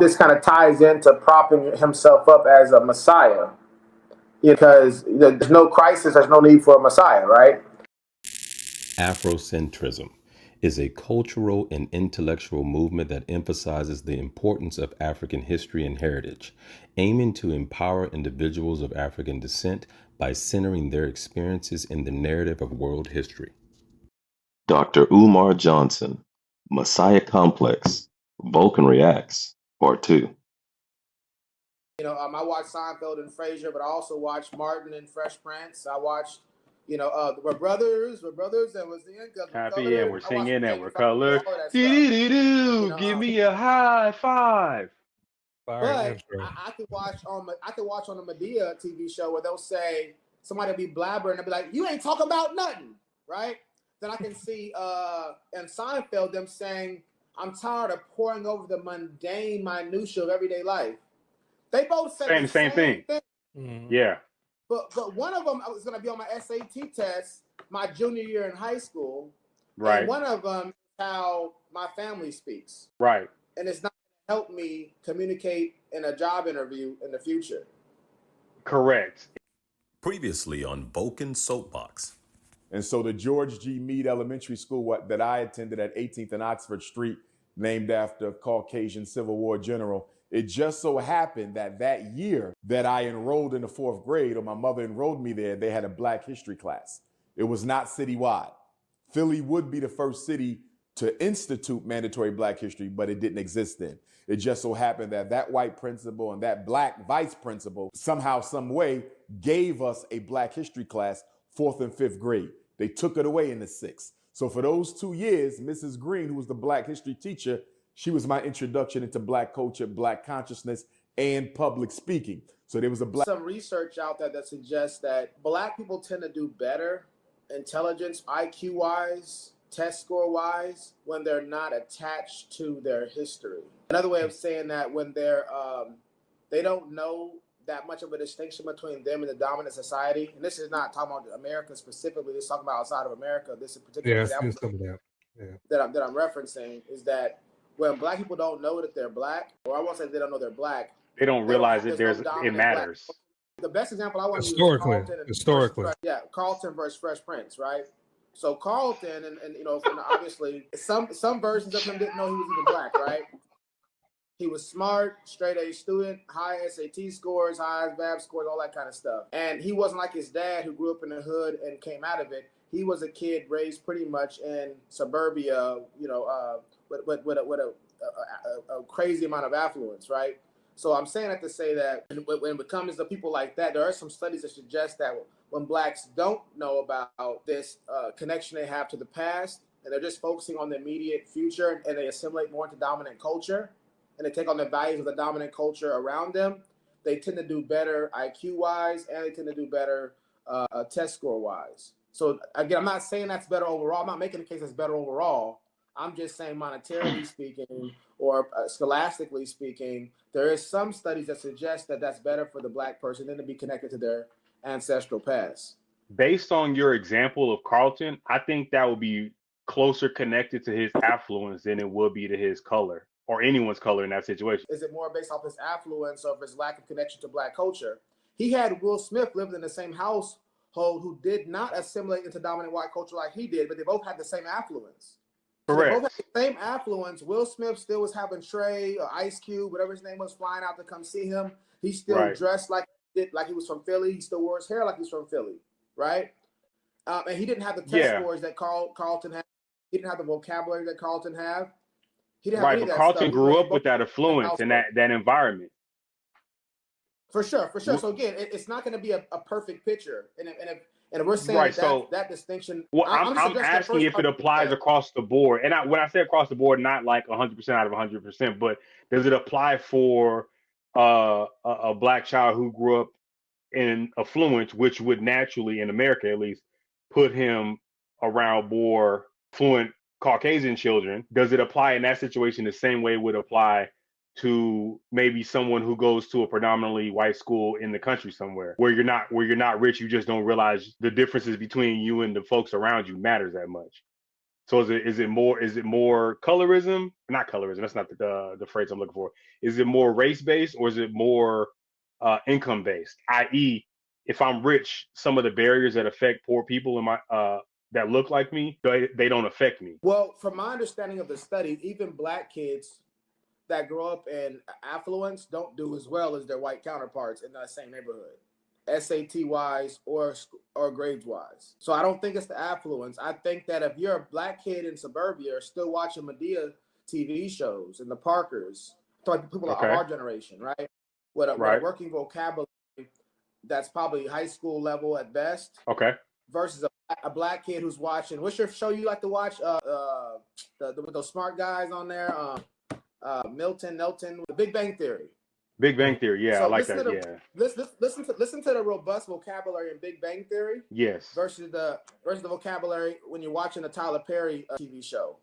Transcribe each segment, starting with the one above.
This kind of ties into propping himself up as a messiah because there's no crisis, there's no need for a messiah, right? Afrocentrism is a cultural and intellectual movement that emphasizes the importance of African history and heritage, aiming to empower individuals of African descent by centering their experiences in the narrative of world history. Dr. Umar Johnson, Messiah Complex, Vulcan Reacts, Part 2. I watched Seinfeld and Frasier, but I also watched Martin and Fresh Prince. I watched, we're brothers, and was the Happy and we're singing and we're color. colored. Do give me a high five. But I could watch on the Medea TV show where they'll say somebody will be blabbering and they'll be like, "You ain't talking about nothing," right? Then I can see in Seinfeld them saying, "I'm tired of poring over the mundane minutia of everyday life." They both said the same thing. Mm-hmm. Yeah. But one of them was going to be on my SAT test my junior year in high school. Right. And one of them is how my family speaks. Right. And it's not going to help me communicate in a job interview in the future. Correct. Previously on Vulcan Soapbox. And so the George G. Meade Elementary School that I attended at 18th and Oxford Street, named after a Caucasian Civil War general, it just so happened that year that I enrolled in the 4th grade, or my mother enrolled me there, they had a Black history class. It was not citywide. Philly would be the first city to institute mandatory Black history, but it didn't exist then. It just so happened that white principal and that Black vice principal somehow, some way gave us a Black history class 4th and 5th grade. They took it away in the 6th. So for those 2 years, Mrs. Green, who was the Black history teacher, she was my introduction into Black culture, Black consciousness, and public speaking. So there was some research out there that suggests that Black people tend to do better intelligence, IQ-wise, test score-wise, when they're not attached to their history. Another way of saying that when they don't know that much of a distinction between them and the dominant society. And this is not talking about America specifically. This is talking about outside of America. This is particular example that I'm referencing is that when Black people don't know that they're Black, or I won't say they don't know they're Black. They don't realize that it matters. Black. The best example I want to use is Carlton. Carlton versus Fresh Prince, right? So Carlton, and obviously some versions of him didn't know he was even Black, right? He was smart, straight A student, high SAT scores, high BAB scores, all that kind of stuff. And he wasn't like his dad who grew up in the hood and came out of it. He was a kid raised pretty much in suburbia, with a crazy amount of affluence, right? So I'm saying that to say that when it comes to people like that, there are some studies that suggest that when Blacks don't know about this connection they have to the past, and they're just focusing on the immediate future, and they assimilate more into dominant culture, and they take on the values of the dominant culture around them, they tend to do better IQ-wise, and they tend to do better test score-wise. So again, I'm not saying that's better overall. I'm not making the case that's better overall. I'm just saying monetarily speaking or scholastically speaking, there is some studies that suggest that that's better for the Black person than to be connected to their ancestral past. Based on your example of Carlton, I think that would be closer connected to his affluence than it would be to his color or anyone's color in that situation. Is it more based off his affluence or his lack of connection to Black culture? He had Will Smith living in the same household who did not assimilate into dominant white culture like he did, but they both had the same affluence. Correct. So they both had the same affluence. Will Smith still was having Trey or Ice Cube, whatever his name was, flying out to come see him. He still dressed like he was from Philly. He still wore his hair like he was from Philly, right? And he didn't have the test scores that Carlton had. He didn't have the vocabulary that Carlton had. He didn't have any of that Carlton stuff. grew up with that affluence and that environment. For sure. So again, it's not going to be a perfect picture, and if we're saying that distinction. Well, I'm asking if it applies across the board, and when I say across the board, not like 100% out of 100%, but does it apply for a Black child who grew up in affluence, which would naturally, in America at least, put him around more fluent Caucasian children? Does it apply in that situation the same way it would apply to maybe someone who goes to a predominantly white school in the country somewhere where you're not rich, you just don't realize the differences between you and the folks around you matters that much? So is it more colorism? Not colorism. That's not the phrase I'm looking for. Is it more race based or is it more income based? I.e., if I'm rich, some of the barriers that affect poor people in my that look like me, they don't affect me. Well, from my understanding of the study, even black kids that grow up in affluence don't do as well as their white counterparts in that same neighborhood, SAT wise or grades wise. So I don't think it's the affluence. I think that if you're a black kid in suburbia still watching Medea TV shows and the Parkers, like people of our generation, right? With a working vocabulary that's probably high school level at best. Okay. Versus a black kid who's watching. What's your show you like to watch? With those smart guys on there. Milton, The Big Bang Theory. Big Bang Theory, yeah, so I like that. Listen to the robust vocabulary in Big Bang Theory. Yes. Versus the vocabulary when you're watching a Tyler Perry TV show.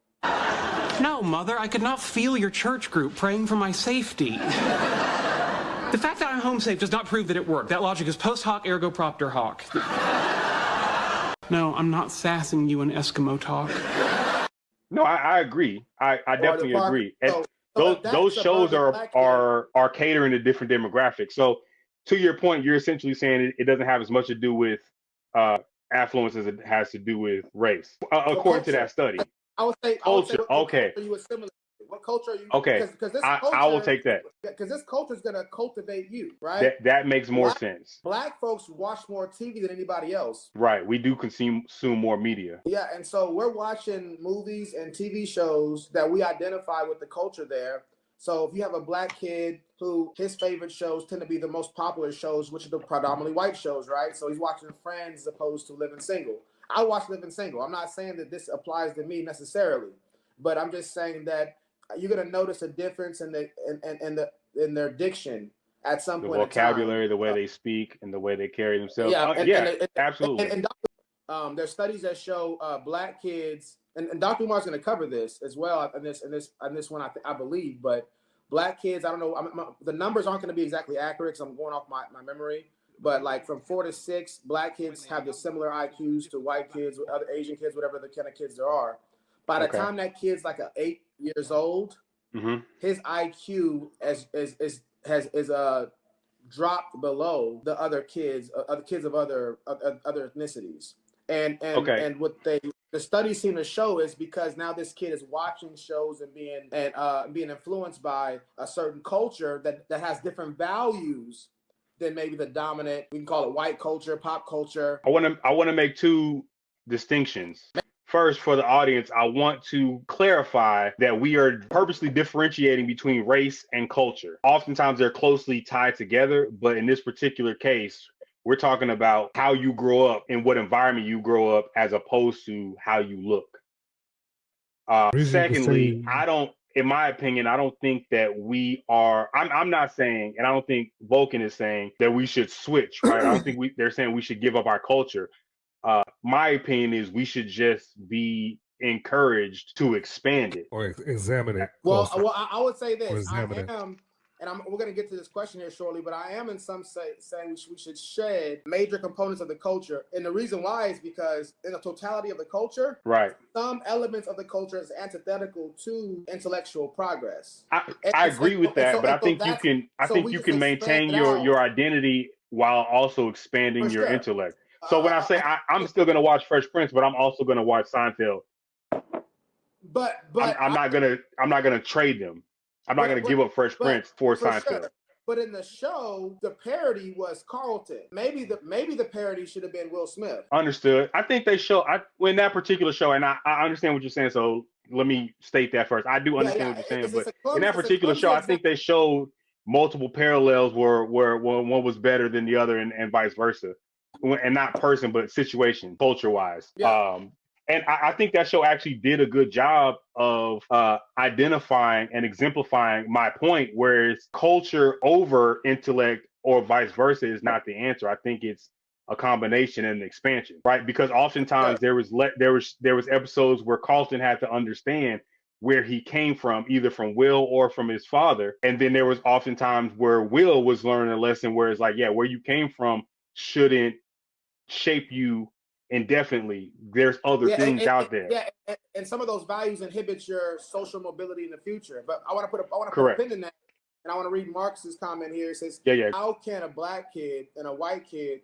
No, Mother, I could not feel your church group praying for my safety. The fact that I'm home safe does not prove that it worked. That logic is post hoc ergo propter hoc. No, I'm not sassing you in Eskimo talk. No, I agree. I definitely agree. And those shows are catering to different demographics. So to your point, you're essentially saying it doesn't have as much to do with affluence as it has to do with race, according to that study. I would say okay. What culture are you? Okay, I will take that. Because this culture is going to cultivate you, right? That makes more sense. Black folks watch more TV than anybody else. Right. We do consume more media. Yeah, and so we're watching movies and TV shows that we identify with the culture there. So if you have a black kid who his favorite shows tend to be the most popular shows, which are the predominantly white shows, right? So he's watching Friends as opposed to Living Single. I watch Living Single. I'm not saying that this applies to me necessarily, but I'm just saying that you're gonna notice a difference in their diction at some point. The vocabulary, the way they speak, and the way they carry themselves. Absolutely. And there's studies that show black kids, and Dr. Umar's gonna cover this as well on this one I believe, but black kids, I don't know, the numbers aren't gonna be exactly accurate because I'm going off my memory, but like from 4 to 6, black kids have the similar IQs to white kids, other Asian kids, whatever the kind of kids there are. By the time that kid's like 8 years old, his IQ has dropped below the other kids, of other ethnicities, and what the studies seem to show is because now this kid is watching shows and being influenced by a certain culture that has different values than maybe the dominant, we can call it white culture, pop culture. I want to make two distinctions. First, for the audience, I want to clarify that we are purposely differentiating between race and culture. Oftentimes, they're closely tied together, but in this particular case, we're talking about how you grow up and what environment you grow up as opposed to how you look. Secondly, in my opinion, I don't think that I'm not saying, and I don't think Vulcan is saying that we should switch, right? I don't think they're saying we should give up our culture. My opinion is we should just be encouraged to expand it or examine it. Well, I would say this. We're going to get to this question here shortly, but I am in some saying we should shed major components of the culture. And the reason why is because in the totality of the culture, right, some elements of the culture is antithetical to intellectual progress. I agree with that, but I think you can maintain your identity while also expanding your intellect. So when I say I'm still going to watch Fresh Prince, but I'm also going to watch Seinfeld. But I'm not gonna trade them. I'm not going to give up Fresh Prince for Seinfeld. Sure. But in the show, the parody was Carlton. Maybe the parody should have been Will Smith. Understood. I think they show in that particular show, and I understand what you're saying. So let me state that first. I do understand what you're saying, but in that particular show, I think they showed multiple parallels where one was better than the other, and vice versa, and not person but situation, culture wise. Yeah. And I think that show actually did a good job of identifying and exemplifying my point, whereas culture over intellect or vice versa is not the answer. I think it's a combination and an expansion, right? Because oftentimes there was episodes where Carlton had to understand where he came from, either from Will or from his father. And then there was oftentimes where Will was learning a lesson where it's like, yeah, where you came from shouldn't shape you indefinitely. There's other things out there. Yeah, and some of those values inhibit your social mobility in the future. But I want to put a Correct. pin in that, and I want to read Marcus's comment here. It says, how can a black kid and a white kid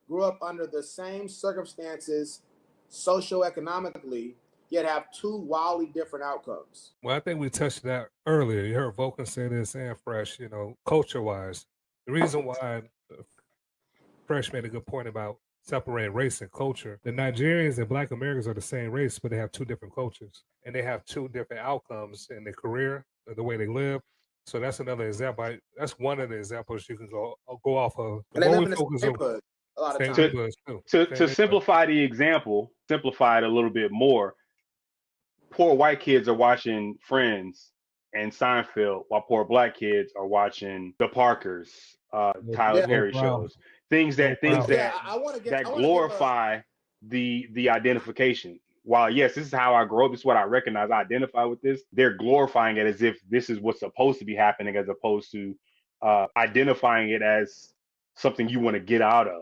grow up under the same circumstances socioeconomically, yet have two wildly different outcomes? Well, I think we touched that earlier. You heard Vulcan say this and Fresh, culture-wise. The reason why Fresh made a good point about separating race and culture. The Nigerians and Black Americans are the same race, but they have two different cultures. And they have two different outcomes in their career, the way they live. So that's another example. That's one of the examples you can go off of. And they live in the neighborhood a lot of times. To simplify the example, simplify it a little bit more, poor white kids are watching Friends and Seinfeld, while poor black kids are watching The Parkers, Tyler Perry shows. Things that glorify the identification. While yes, this is how I grow up, this is what I recognize, I identify with this, they're glorifying it as if this is what's supposed to be happening, as opposed to identifying it as something you want to get out of.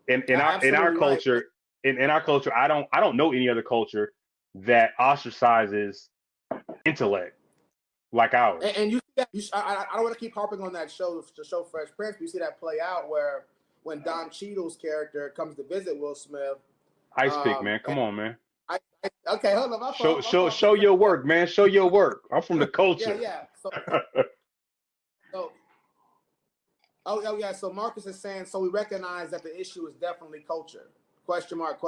In our culture, I don't know any other culture that ostracizes intellect like ours. And you see that, I don't want to keep harping on that show to show Fresh Prince, but you see that play out where when Don Cheadle's character comes to visit Will Smith. Ice pick, man. Come on, man. Okay, hold on. Show your work, man. Show your work. I'm from the culture. Yeah. So Marcus is saying, so we recognize that the issue is definitely culture. Question mark.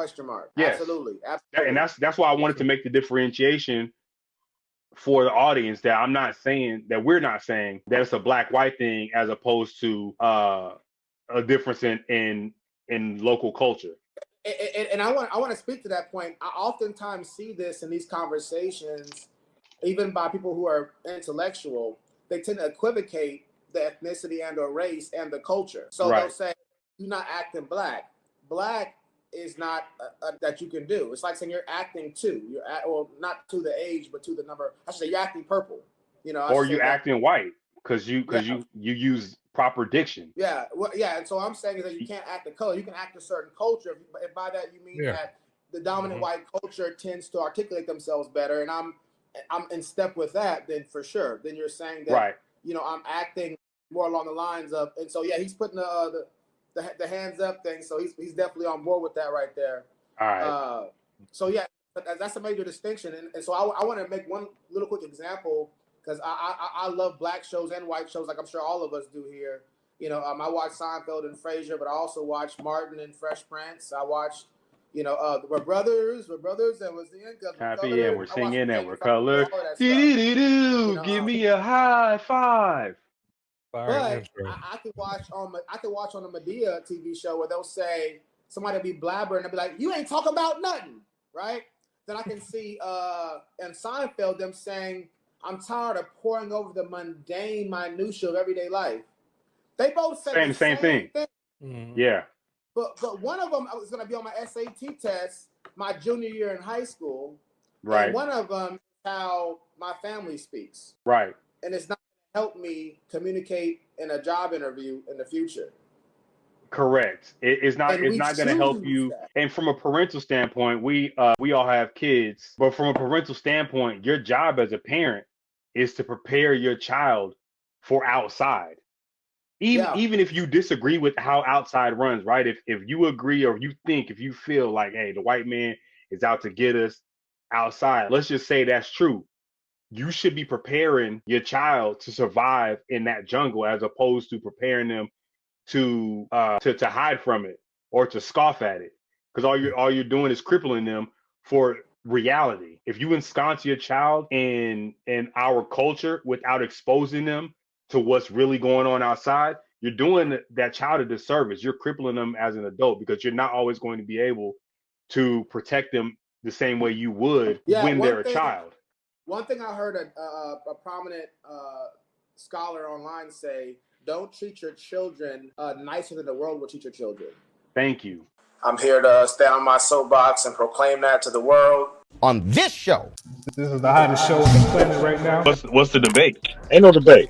Yes. Absolutely. And that's why I wanted to make the differentiation for the audience, that we're not saying that it's a black-white thing as opposed to a difference in local culture. And I want to speak to that point. I oftentimes see this in these conversations, even by people who are intellectual. They tend to equivocate the ethnicity and or race and the culture. So they'll say, you're not acting black. Black is not that you can do. It's like saying you're acting two. Not to the age, but to the number. I should say you're acting purple. Or you're acting white because you use proper diction. Yeah. And so I'm saying is that you can't act the color. You can act a certain culture. And by that you mean that the dominant white culture tends to articulate themselves better. And I'm in step with that. Then for sure. Then you're saying that I'm acting more along the lines of. And so he's putting the hands up thing. So he's definitely on board with that right there. All right. So that's a major distinction. And so I want to make one little quick example. Because I love black shows and white shows, like I'm sure all of us do here. I watch Seinfeld and Frasier, but I also watch Martin and Fresh Prince. I watched, we're brothers, and was the end. Happy and we're singing and we're colored. Give me a high five. But I could watch on the Medea TV show where they'll say somebody will be blabbering and they'll be like, "You ain't talking about nothing," right? Then I can see in Seinfeld them saying, "I'm tired of poring over the mundane minutia of everyday life." They both say the same thing. Mm-hmm. Yeah. But one of them was going to be on my SAT test my junior year in high school. Right. And one of them is how my family speaks. Right. And it's not going to help me communicate in a job interview in the future. Correct. It's not going to help you. That. And from a parental standpoint, we all have kids. But from a parental standpoint, your job as a parent is to prepare your child for outside. Even if you disagree with how outside runs, right? If you agree or if you feel like, hey, the white man is out to get us outside, let's just say that's true. You should be preparing your child to survive in that jungle as opposed to preparing them to hide from it or to scoff at it, because all you're doing is crippling them for reality. If you ensconce your child in our culture without exposing them to what's really going on outside, you're doing that child a disservice. You're crippling them as an adult because you're not always going to be able to protect them the same way you would when they're a child. One thing I heard a prominent scholar online say: don't treat your children nicer than the world will treat your children. Thank you. I'm here to stand on my soapbox and proclaim that to the world. On this show. This is the hottest show on the planet right now. What's the debate? Ain't no debate.